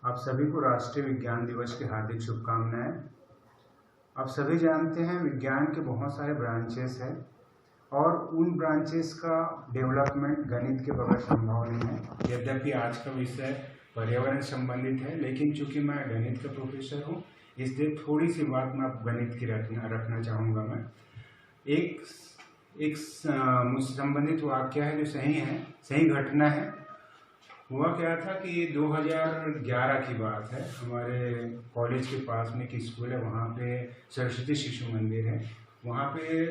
आप सभी को राष्ट्रीय विज्ञान दिवस की हार्दिक शुभकामनाएं। आप सभी जानते हैं विज्ञान के बहुत सारे ब्रांचेस हैं और उन ब्रांचेस का डेवलपमेंट गणित के बगैर संभव नहीं है। यद्यपि आज का विषय पर्यावरण संबंधित है, लेकिन चूंकि मैं गणित का प्रोफेसर हूँ इसलिए थोड़ी सी बात मैं गणित की रखना चाहूँगा। मैं एक मुझसे संबंधित वाक्य है जो सही घटना है। हुआ क्या था कि 2011 की बात है। हमारे कॉलेज के पास में एक स्कूल है, वहाँ पे सरस्वती शिशु मंदिर है। वहाँ पे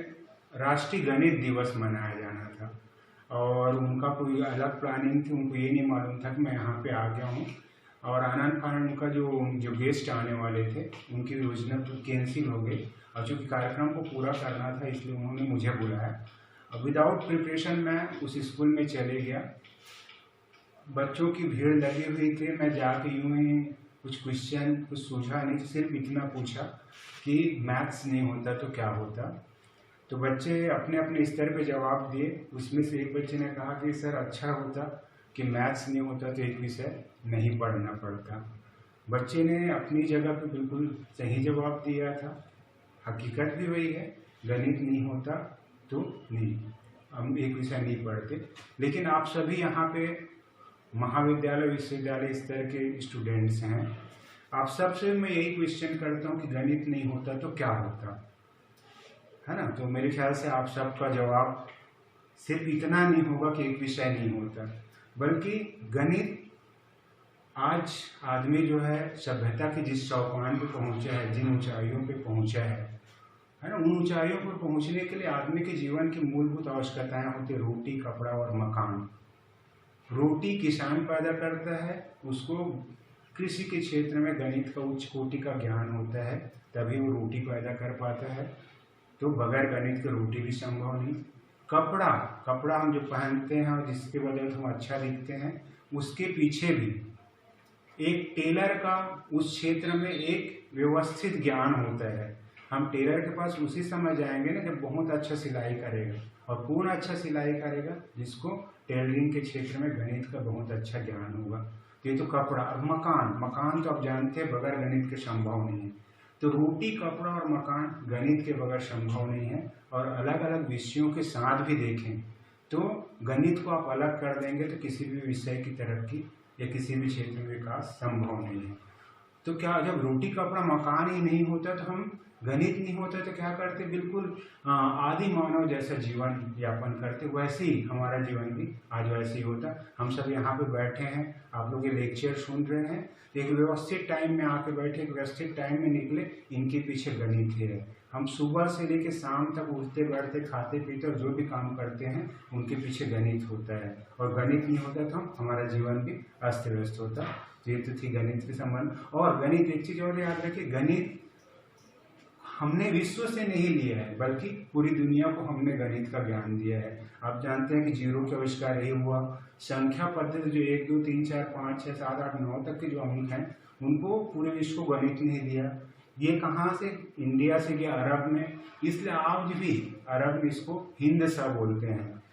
राष्ट्रीय गणित दिवस मनाया जाना था और उनका कोई अलग प्लानिंग थी। उनको ये नहीं मालूम था कि मैं यहाँ पे आ गया हूँ और आनंद फानंद उनका जो गेस्ट आने वाले थे उनकी योजना तो कैंसिल हो गई और चूँकि कार्यक्रम को पूरा करना था इसलिए उन्होंने मुझे बुलाया। विदाउट प्रिपरेशन मैं उस स्कूल में चले गया। बच्चों की भीड़ लगी हुई थी। मैं जाके यूं ही कुछ सूझा नहीं, सिर्फ इतना पूछा कि मैथ्स नहीं होता तो क्या होता। तो बच्चे अपने अपने स्तर पे जवाब दिए। उसमें से एक बच्चे ने कहा कि सर अच्छा होता कि मैथ्स नहीं होता तो एक विषय नहीं पढ़ना पड़ता। बच्चे ने अपनी जगह पे बिल्कुल सही जवाब दिया था। हकीकत भी वही है, गणित नहीं होता तो नहीं, हम एक विषय नहीं पढ़ते। लेकिन आप सभी यहाँ पे महाविद्यालय विश्वविद्यालय स्तर के स्टूडेंट्स हैं। आप सबसे मैं यही क्वेश्चन करता हूँ कि गणित नहीं होता तो क्या होता, है ना। तो मेरे ख्याल से आप सबका जवाब सिर्फ इतना नहीं होगा कि एक विषय नहीं होता, बल्कि गणित आज आदमी जो है सभ्यता की जिस चौपान पे पहुंचा है, जिन ऊंचाइयों पे पहुंचा है ना, उन ऊंचाइयों पर पहुंचने के लिए आदमी के जीवन की मूलभूत आवश्यकताएं होती है रोटी, कपड़ा और मकान। रोटी किसान पैदा करता है, उसको कृषि के क्षेत्र में गणित का उच्च कोटि का ज्ञान होता है, तभी वो रोटी पैदा कर पाता है। तो बगैर गणित के रोटी भी संभव नहीं। कपड़ा हम जो पहनते हैं और जिसके वजह से हम अच्छा दिखते हैं, उसके पीछे भी एक टेलर का उस क्षेत्र में एक व्यवस्थित ज्ञान होता है। हम टेलर के पास उसी समय जाएंगे ना जब बहुत अच्छा सिलाई करेगा, और पूर्ण अच्छा सिलाई करेगा जिसको टेलरिंग के क्षेत्र में गणित का बहुत अच्छा ज्ञान होगा। ये तो कपड़ा। और मकान तो आप जानते हैं बगैर गणित के संभव नहीं है। तो रोटी, कपड़ा और मकान गणित के बगैर संभव नहीं है। और अलग अलग विषयों के साथ भी देखें तो गणित को आप अलग कर देंगे तो किसी भी विषय की तरक्की या किसी भी क्षेत्र में विकास संभव नहीं है। तो क्या जब रोटी, कपड़ा, मकान ही नहीं होता तो हम गणित नहीं होता तो क्या करते, बिल्कुल आदि मानव जैसा जीवन यापन करते। वैसे ही हमारा जीवन भी आज वैसे ही होता। हम सब यहाँ पे बैठे हैं, आप लोग ये लेक्चर सुन रहे हैं, एक व्यवस्थित टाइम में आके बैठे, एक व्यवस्थित टाइम में निकले, इनके पीछे गणित ही है। हम सुबह से लेकर शाम तक उठते बैठते, खाते पीते और जो भी काम करते हैं उनके पीछे गणित होता है। और गणित नहीं होता तो हमारा जीवन भी अस्त व्यस्त होता। ये तो थी गणित के संबंध। और गणित एक चीज और याद रखिए, गणित हमने विश्व से नहीं लिया है बल्कि पूरी दुनिया को हमने गणित का ज्ञान दिया है। आप जानते हैं कि जीरो का आविष्कार यही हुआ। संख्या पद्धति जो 1 2 3 4 5 6 7 8 9 तक के जो अंक हैं उनको पूरे विश्व को गणित ने दिया। ये कहाँ से? इंडिया से गया अरब में, इसलिए आज भी अरब में इसको हिंद सा बोलते हैं।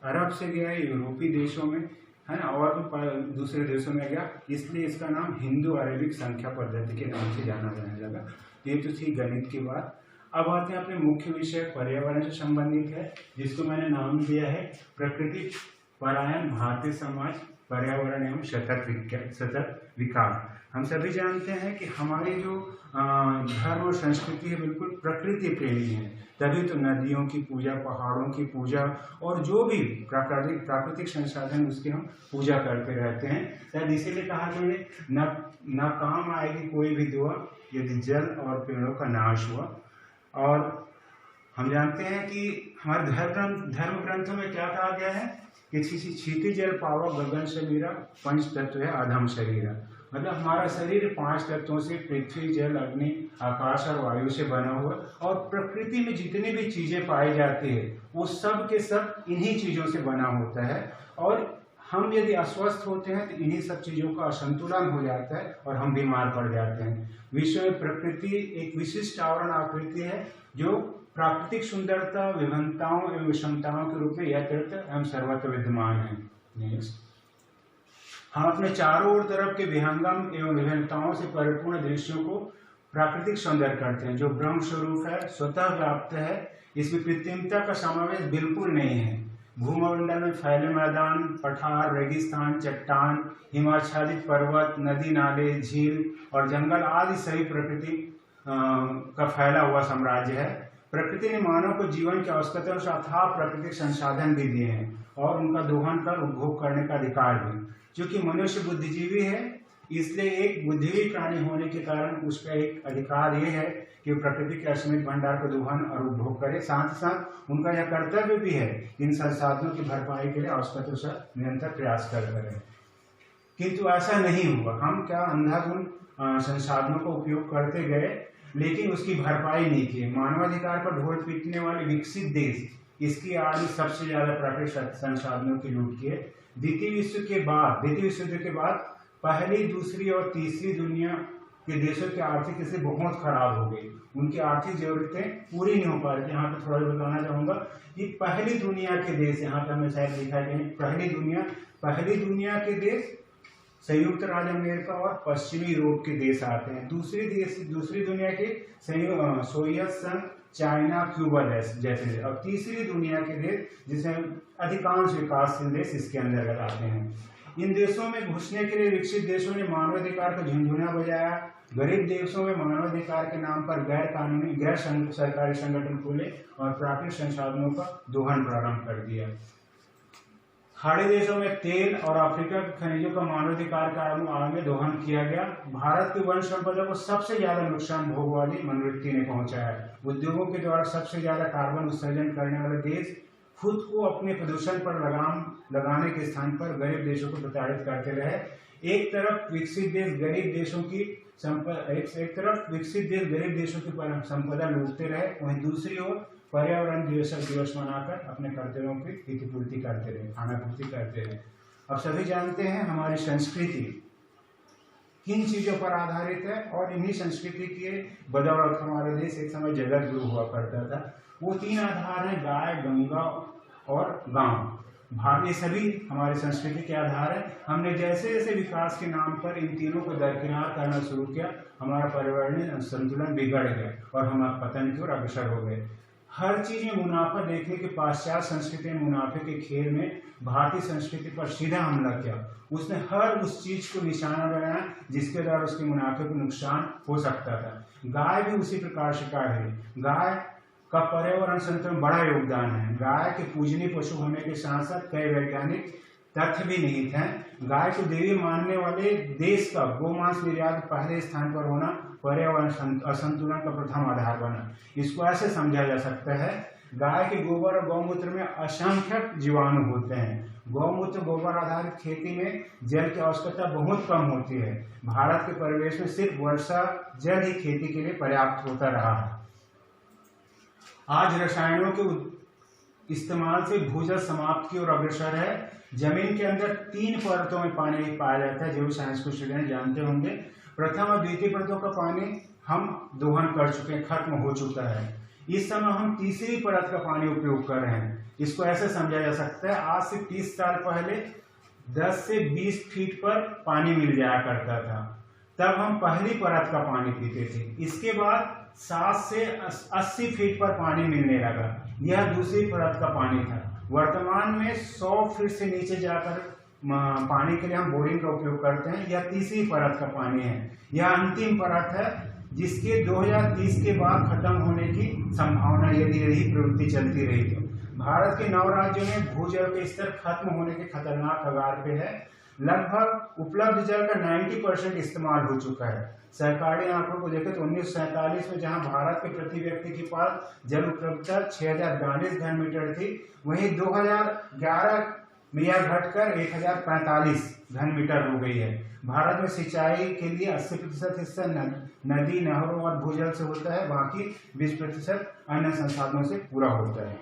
अरब से गया यूरोपीय देशों में, है ना, और भी दूसरे देशों में गया, इसलिए इसका नाम हिंदू अरेबिक संख्या पद्धति के नाम से जाना जाने लगा। ये तो थी गणित की बात। अब आते हैं अपने मुख्य विषय पर्यावरण से संबंधित है, जिसको मैंने नाम दिया है प्रकृति परायण भारतीय समाज, पर्यावरण एवं सतत विकास। हम सभी जानते हैं कि हमारी जो धर्म और संस्कृति है बिल्कुल प्रकृति प्रेमी है। तभी तो नदियों की पूजा, पहाड़ों की पूजा और जो भी प्राकृतिक संसाधन उसकी हम पूजा करते रहते हैं। शायद इसीलिए कहा कि न काम आएगी कोई भी दुआ यदि जल और पेड़ों का नाश हुआ। और हम जानते हैं कि हमारे धर्म ग्रंथों में क्या कहा गया है कि क्षिति जल पावक गगन शरीरा पंच तत्व है अधम शरीरा। मतलब हमारा शरीर 5 तत्वों से पृथ्वी, जल, अग्नि, आकाश और वायु से बना हुआ। और प्रकृति में जितनी भी चीजें पाई जाती है वो सब के सब इन्हीं चीजों से बना होता है। और हम यदि अस्वस्थ होते हैं तो इन्हीं सब चीजों का असंतुलन हो जाता है और हम बीमार पड़ जाते हैं। विश्व में प्रकृति एक विशिष्ट आवरण आकृति है जो प्राकृतिक सुंदरता, विभिन्नताओं एवं विषमताओं के रूप में यथार्थ एवं सर्वत्र विद्यमान है। नेक्स्ट। हम अपने चारों ओर तरफ के विहंगम एवं विभिन्नताओं से परिपूर्ण दृश्यों को प्राकृतिक सौंदर्य करते हैं, जो ब्रह्म स्वरूप है, स्वतः व्याप्त है। इसमें कृत्रिमता का समावेश बिल्कुल नहीं है। भूमंडल में फैले मैदान, पठार, रेगिस्तान, चट्टान, हिमाच्छादित पर्वत, नदी नाले, झील और जंगल आदि सभी प्रकृति का फैला हुआ साम्राज्य है। प्रकृति ने मानव को जीवन की आवश्यकताओं से अथाह प्राकृतिक संसाधन भी दिए हैं और उनका दोहन कर उपभोग करने का अधिकार भी। क्योंकि मनुष्य बुद्धिजीवी है, इसलिए एक बुद्धिजीवी प्राणी होने के कारण उसका एक अधिकार ये है कि प्रकृति के असीमित भंडार को दोहन और उपभोग करे। साथ ही साथ उनका यह कर्तव्य भी है इन संसाधनों की भरपाई के लिए आवश्यकताओं से निरंतर प्रयास करते रहे। किंतु ऐसा नहीं हुआ। हम क्या अंधाधुंध संसाधनों का उपयोग करते गए, लेकिन उसकी भरपाई नहीं की। मानवाधिकार पर ढोल पीटने वाले विकसित देश इसकी आदि सबसे ज्यादा प्राकृतिक संसाधनों की लूट किए। द्वितीय विश्व युद्ध के बाद पहली, दूसरी और तीसरी दुनिया के देशों की आर्थिक स्थिति बहुत खराब हो गई। उनकी आर्थिक जरूरतें पूरी नहीं हो पा रही। यहाँ पे थोड़ा बताना चाहूंगा कि पहली दुनिया के देश, यहाँ पे हमें शायद लिखा है पहली दुनिया के देश संयुक्त राज्य अमेरिका और पश्चिमी यूरोप के देश आते हैं। दूसरी दुनिया के सोवियत संघ, चाइना, क्यूबा जैसे। और तीसरी दुनिया के देश जिसमें अधिकांश विकासशील देश इसके अंतर्गत आते हैं। इन देशों में घुसने के लिए विकसित देशों ने मानवाधिकार का झुनझुना बजाया। गरीब देशों में मानवाधिकार के नाम पर गैर सरकारी संगठन खोले और प्राकृतिक संसाधनों का दोहन प्रारंभ कर दिया। खाड़ी देशों में तेल और अफ्रीका के खनिजों का मानवाधिकार का आड़ में दोहन किया गया। भारत की वन संपदा को सबसे ज्यादा नुकसान भोग वाली मनोवृत्ति ने पहुंचाया। उद्योगों के द्वारा सबसे ज्यादा कार्बन उत्सर्जन करने वाले देश खुद को अपने प्रदूषण पर लगाम लगाने के स्थान पर गरीब देशों को प्रताड़ित करते रहे। एक तरफ विकसित देश गरीब देशों की संपदा लूटते रहे, वहीं दूसरी ओर पर्यावरण दिवस मनाकर अपने कर्तव्यों की हितपूर्ति करते रहे, खानापूर्ति करते रहे। अब सभी जानते हैं हमारी संस्कृति किन चीजों पर आधारित है, और इन्हीं संस्कृति के बदौलत हमारा देश एक समय जगत गुरु हुआ करता था। वो 3 आधार हैं, गाय, गंगा और गांव। ये सभी हमारी संस्कृति के आधार है। हमने जैसे जैसे विकास के नाम पर इन तीनों को दरकिनार करना शुरू किया, हमारा पर्यावरणीय संतुलन बिगड़ गया और हम पतन की ओर अग्रसर हो गए। हर चीज में मुनाफा देखने के पाश्चात्य संस्कृति में मुनाफे के खेल में भारतीय संस्कृति पर सीधा हमला किया। उसने हर उस चीज को निशाना बनाया जिसके द्वारा उसके मुनाफे को नुकसान हो सकता था। गाय भी उसी प्रकार शिकार है। गाय का पर्यावरण संतुलन में बड़ा योगदान है। गाय के पूजनीय पशु होने के साथ साथ कई वैज्ञानिक तथ्य भी निहित हैं। गाय को देवी मानने वाले देश का गोमांस निर्यात पहले स्थान पर होना पर्यावरण असंतुलन का प्रथम आधार बना। इसको ऐसे समझा जा सकता है, गाय के गोबर और गौमूत्र में असंख्य जीवाणु होते हैं। गौमूत्र गोबर आधारित खेती में जल की आवश्यकता बहुत कम होती है। भारत के परिवेश में सिर्फ वर्षा जल ही खेती के लिए पर्याप्त होता रहा है। आज रसायनों के इस्तेमाल से भूजल समाप्त की ओर अग्रसर है। जमीन के अंदर 3 परतों में पानी पाया जाता है, जो साइंस को स्टूडेंट जानते होंगे। प्रथम और द्वितीय परतों का पानी हम दोहन कर चुके हैं, खत्म हो चुका है। इस समय हम तीसरी परत का पानी उपयोग कर रहे हैं। इसको ऐसे समझा जा सकता है, आज से 30 साल पहले 10 से 20 फीट पर पानी मिल जाया करता था, तब हम पहली परत का पानी पीते थे। इसके बाद 7 से 80 फीट पर पानी मिलने लगा, यह दूसरी परत का पानी था। वर्तमान में 100 फीट से नीचे जाकर पानी के लिए हम बोरिंग का उपयोग करते हैं। यह तीसरी परत का पानी है। यह अंतिम परत है जिसके 2030 के बाद खत्म होने की संभावना यदि यही प्रवृत्ति चलती रही तो। भारत के 9 राज्यों में भूजल के स्तर खत्म होने के खतरनाक कगार पे है। लगभग उपलब्ध जल का 90% इस्तेमाल हो चुका है। सरकारी आंकड़ों को देखें तो 1947 में जहां भारत के प्रति व्यक्ति के पास जल उपलब्धता 6042 घन मीटर थी, वहीं 2011 में यह घटकर 1045 घन मीटर हो गई है। भारत में सिंचाई के लिए 80% हिस्सा नदी, नहरों और भूजल से होता है, बाकी 20% अन्य संसाधनों से पूरा होता है।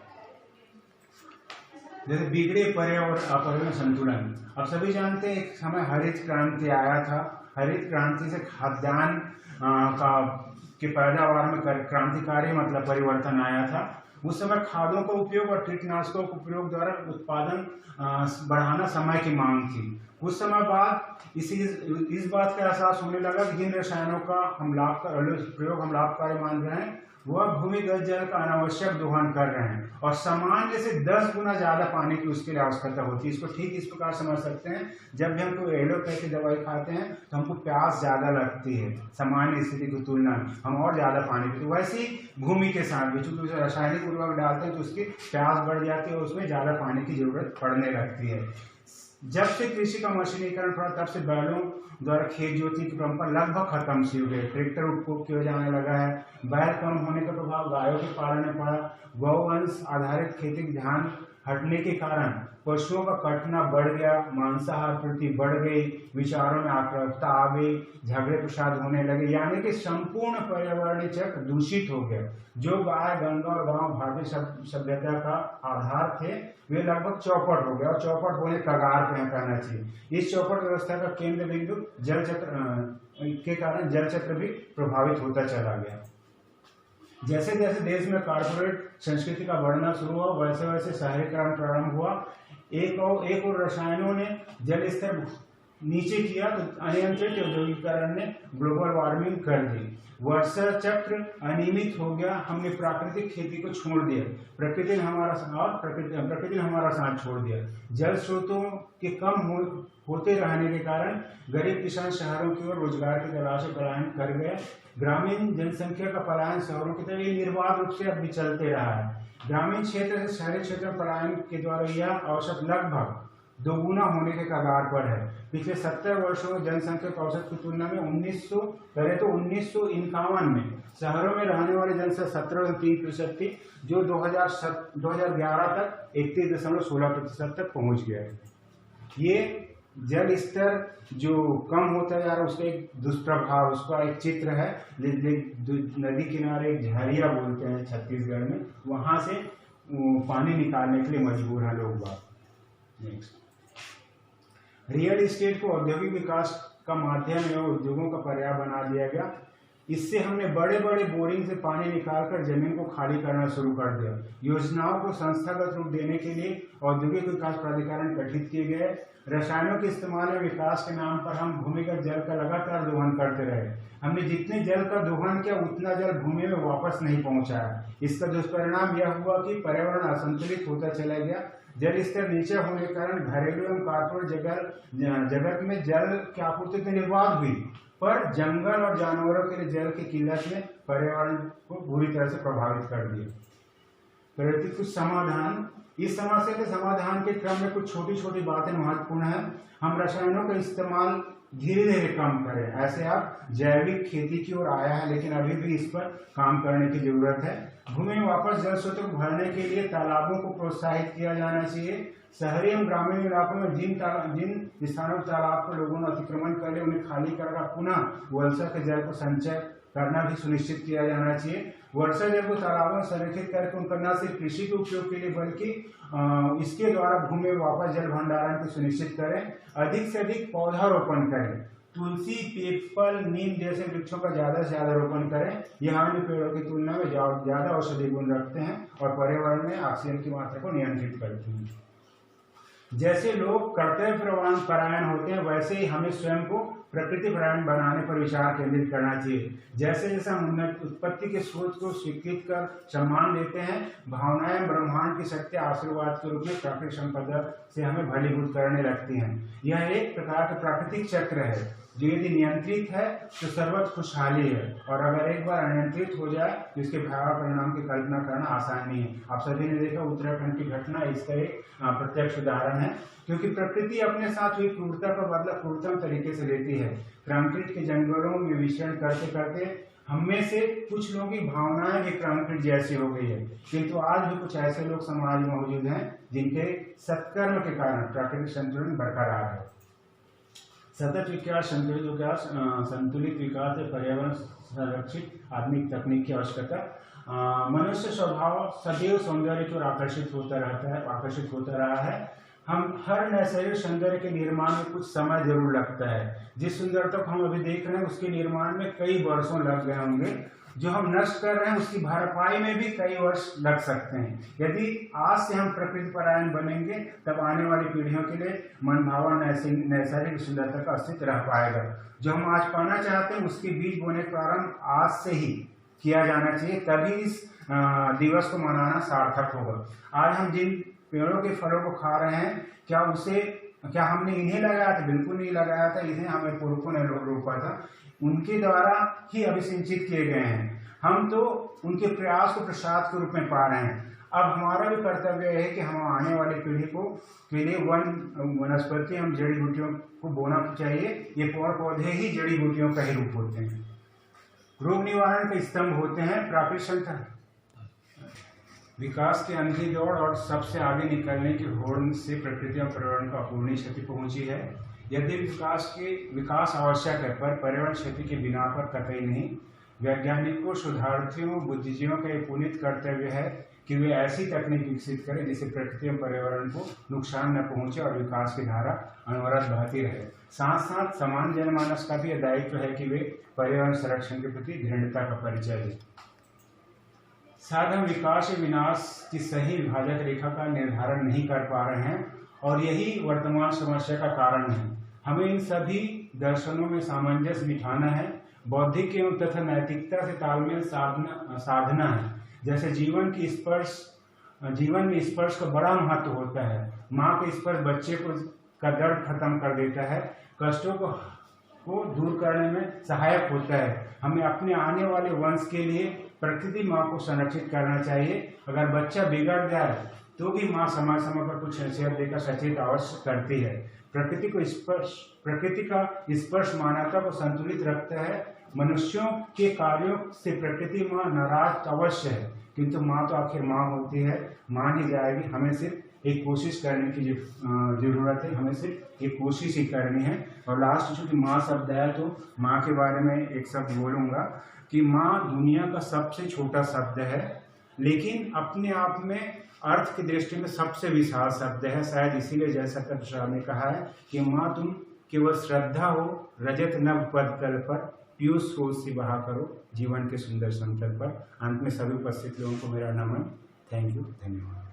जैसे बिगड़े पर्यावरण संतुलन, अब सभी जानते हैं एक समय हरित क्रांति आया था। हरित क्रांति से खाद्यान्न के पैदावार में क्रांतिकारी मतलब परिवर्तन आया था। उस समय खादों का उपयोग और कीटनाशकों के उपयोग द्वारा उत्पादन बढ़ाना समय की मांग थी। कुछ समय बाद इस बात का एहसास होने लगा कि जिन रसायनों का प्रयोग हम लाभकारी मान रहे हैं वह भूमिगत जल का अनावश्यक दोहन कर रहे हैं और सामान्य से 10 गुना ज्यादा पानी की उसके लिए आवश्यकता होती है। इसको ठीक इस प्रकार समझ सकते हैं, जब भी हम कोई एलोपैथी दवाई खाते हैं तो हमको प्यास ज्यादा लगती है सामान्य स्थिति की तुलना में, हम और ज्यादा पानी पीते। वैसे ही भूमि के साथ भी चूंकि उसे रासायनिक उर्वरक डालते हैं तो उसकी प्यास बढ़ जाती है और उसमें ज्यादा पानी की जरूरत पड़ने लगती है। जब से कृषि का मशीनीकरण पड़ा तब से बैलों द्वारा खेत जोतने की परंपरा लगभग खत्म सी हो गई, ट्रैक्टर उपयोग किया जाने लगा है। बैल कम होने का प्रभाव गायों के पालन में पड़ा, गौवंश आधारित खेती का ध्यान हटने के कारण पशुओं का कटना बढ़ गया, मांसाहार प्रति बढ़ गई, विचारों में आक्रामकता आ गई, झगड़े प्रसाद होने लगे, यानी कि संपूर्ण पर्यावरणीय चक्र दूषित हो गया। जो गाय गंगा और गांव भारतीय सभ्यता का आधार थे वे लगभग चौपट हो गए और चौपट होने कगार पे कहना चाहिए। इस चौपट व्यवस्था का केंद्र बिंदु जल चक्र के कारण जल चक्र भी प्रभावित होता चला गया। जैसे जैसे देश में कॉर्पोरेट संस्कृति का बढ़ना शुरू हुआ वैसे वैसे शहरीकरण प्रारंभ हुआ। एक और रसायनों ने जल स्तर नीचे किया तो अनियंत्रित औद्योगिकरण ने ग्लोबल वार्मिंग कर दी, वर्षा चक्र अनियमित हो गया, हमने प्राकृतिक खेती को छोड़ दिया, प्रकृति ने हमारा साथ छोड़ दिया। जल स्रोतों के कम होते रहने के कारण गरीब किसान शहरों की ओर रोजगार की तलाश में पलायन कर गए। ग्रामीण जनसंख्या का पलायन शहरों की तरफ निर्बाध रूप से अब भी चलते रहा है। ग्रामीण क्षेत्र से शहरी क्षेत्र में पलायन के द्वारा यह औसत लगभग दोगुना होने के कगार पर है। पिछले 70 वर्षों में जनसंख्या का औसत की तुलना में 1951 में शहरों में रहने वाली जनसंख्या 17.3% थी, जो 2011 तक 31.16% तक पहुंच गया है। ये जल स्तर जो कम होता जा रहा है उसका एक दुष्प्रभाव, उसका एक चित्र है। नदी किनारे एक झरिया बोलते हैं छत्तीसगढ़ में, वहां से पानी निकालने के लिए मजबूर है लोग बात। नेक्स्ट, रियल एस्टेट को औद्योगिक विकास का माध्यम एवं उद्योगों का पर्याय बना दिया गया। इससे हमने बड़े बड़े बोरिंग से पानी निकालकर जमीन को खाली करना शुरू कर दिया। योजनाओं को संस्थागत रूप देने के लिए औद्योगिक विकास प्राधिकरण गठित किए गए। रसायनों के इस्तेमाल में विकास के नाम पर हम भूमिगत जल का लगातार दोहन करते रहे। हमने जितने जल का दोहन किया उतना जल भूमि में वापस नहीं पहुंचाया। इसका दुष्परिणाम यह हुआ कि पर्यावरण असंतुलित होता चला गया। जल स्तर नीचे होने के कारण घरेलू एवं कॉर्पोरेट जगत में जल की आपूर्ति तो निर्बाध हुई, पर जंगल और जानवरों के लिए जल की किल्लत ने पर्यावरण को बुरी तरह से प्रभावित कर दिया। कुछ समाधान, इस समस्या के समाधान के क्रम में कुछ छोटी छोटी बातें महत्वपूर्ण है। हम रसायनों का इस्तेमाल धीरे धीरे कम करें। ऐसे आप जैविक खेती की ओर आया है, लेकिन अभी भी इस पर काम करने की जरूरत है। भूमि में वापस जल स्रोतों को भरने के लिए तालाबों को प्रोत्साहित किया जाना चाहिए। शहरी एवं ग्रामीण इलाकों में जिन स्थानों तालाब को लोगों ने अतिक्रमण कर लिया उन्हें खाली कर पुनः वर्षा के जल को संचय करना भी सुनिश्चित किया जाना चाहिए। वर्षा जल को तालाबों में संरक्षित करके उनका न सिर्फ कृषि के उपयोग के लिए बल्कि इसके द्वारा भूमि में वापस जल भंडारण को सुनिश्चित करें। अधिक से अधिक पौधारोपण करें। तुलसी, पीपल, नीम जैसे वृक्षों का ज्यादा से ज्यादा रोपण करें। यह अन्य पेड़ों की तुलना में ज्यादा औषधीय गुण रखते हैं और पर्यावरण में ऑक्सीजन की मात्रा को नियंत्रित करते हैं। जैसे लोग कर्तव्य परायण होते हैं वैसे ही हमें स्वयं को प्रकृति परायण बनाने पर विचार केंद्रित करना चाहिए। जैसे जैसे हम उत्पत्ति के स्रोत को स्वीकृत कर सम्मान देते हैं, भावनाएं ब्रह्मांड की शक्ति आशीर्वाद के रूप में प्राकृतिक संपदा से हमें भलीभूत करने लगती हैं। यह एक प्रकार का प्राकृतिक चक्र है जो यदि नियंत्रित है तो सर्वत्र खुशहाली है, और अगर एक बार अनियंत्रित हो जाए तो इसके भयावह परिणाम की कल्पना करना आसान नहीं है। आप सभी ने देखा उत्तराखंड की घटना इसका एक प्रत्यक्ष उदाहरण है, क्योंकि प्रकृति अपने साथ हुई क्रूरता का बदला क्रूरतम तरीके से लेती है। कंक्रीट के जंगलों में विचरण करते करते हम में से कुछ लोगों की भावनाएं भी कंक्रीट जैसी हो गई है, किंतु आज भी कुछ ऐसे लोग समाज में मौजूद हैं जिनके सत्कर्म के कारण प्राकृतिक संतुलन बरकरार है। सतत विकास, संतुलित विकास है पर्यावरण संरक्षित आधुनिक तकनीक की आवश्यकता। मनुष्य स्वभाव सदैव सौंदर्य की ओर आकर्षित होता रहा है। हम हर नैसर्गिक सौंदर्य के निर्माण में कुछ समय जरूर लगता है। जिस सुंदरता को हम अभी देख रहे हैं उसके निर्माण में कई वर्षों लग गए होंगे। जो हम नष्ट कर रहे हैं उसकी भरपाई में भी कई वर्ष लग सकते हैं। यदि आज से हम प्रकृति परायण बनेंगे तब आने वाली पीढ़ियों के लिए मनभावन नैसर्गिक सुंदरता का अस्तित्व रह पाएगा। जो हम आज पाना चाहते हैं उसके बीज बोने का प्रारंभ आज से ही किया जाना चाहिए, तभी इस दिवस को मनाना सार्थक होगा। आज हम जिन पेड़ों के फलों को खा रहे हैं, क्या हमने इन्हें लगाया था? बिल्कुल नहीं लगाया था, इन्हें हमें पुरखों ने रोपा था, उनके द्वारा ही अभिसिंचित किए गए हैं। हम तो उनके प्रयास को प्रसाद के रूप में पा रहे हैं। अब हमारा भी कर्तव्य है कि हम आने वाली पीढ़ी के लिए वनस्पति हम जड़ी बूटियों को बोना चाहिए। ये पेड़ पौधे ही जड़ी बूटियों का ही रूप होते हैं, रोग निवारण के स्तंभ होते हैं। प्राकृतिक विकास के अंधी दौड़ और सबसे आगे निकलने की होड़ से प्रकृति और पर्यावरण को अपूरणीय क्षति पहुंची है। यदि विकास आवश्यक है, पर पर्यावरण क्षति के बिना पर कतई नहीं। वैज्ञानिकों, शोधार्थियों, बुद्धिजीवियों का यह पुनीत कर्तव्य है कि वे ऐसी तकनीक विकसित करें जिससे प्रकृति और पर्यावरण को नुकसान न पहुंचे और विकास की धारा अनवरत बहती रहे। साथ साथ सामान्य जनमानस का भी दायित्व है कि वे पर्यावरण संरक्षण के प्रति दृढ़ता का परिचय दें। शायद हम विकास या विनाश की सही विभाजक रेखा का निर्धारण नहीं कर पा रहे हैं और यही वर्तमान समस्या का कारण है। हमें इन सभी दर्शनों में सामंजस्य बिठाना है। बौद्धिक एवं तथा नैतिकता से तालमेल साधना है। जैसे जीवन में स्पर्श का बड़ा महत्व होता है। माँ का स्पर्श बच्चे का दर्द खत्म कर देता है, कष्टों को दूर करने में सहायक होता है। हमें अपने आने वाले वंश के लिए प्रकृति माँ को संरक्षित करना चाहिए। अगर बच्चा बिगड़ जाए तो भी माँ समय समय पर कुछ नसीहत देकर सचेत अवश्य करती है। प्रकृति का स्पर्श मानवता को संतुलित रखता है। मनुष्यों के कार्यों से प्रकृति माँ नाराज अवश्य है, किंतु माँ तो आखिर माँ होती है, मान ही जाएगी। हमें सिर्फ एक कोशिश करने की जरूरत है, हमें सिर्फ एक कोशिश ही करनी है। और लास्ट चूंकि माँ शब्द है तो माँ के बारे में एक शब्द बोलूँगा कि माँ दुनिया का सबसे छोटा शब्द है, लेकिन अपने आप में अर्थ की दृष्टि में सबसे विशाल शब्द है। शायद इसीलिए जयशंकर प्रसाद ने कहा है कि माँ तुम केवल श्रद्धा हो रजत नभ पद तल पर, पीयूष सोच से बहा करो जीवन के सुंदर समतल पर। अंत में सभी उपस्थित लोगों को मेरा नमन। थैंक यू, धन्यवाद।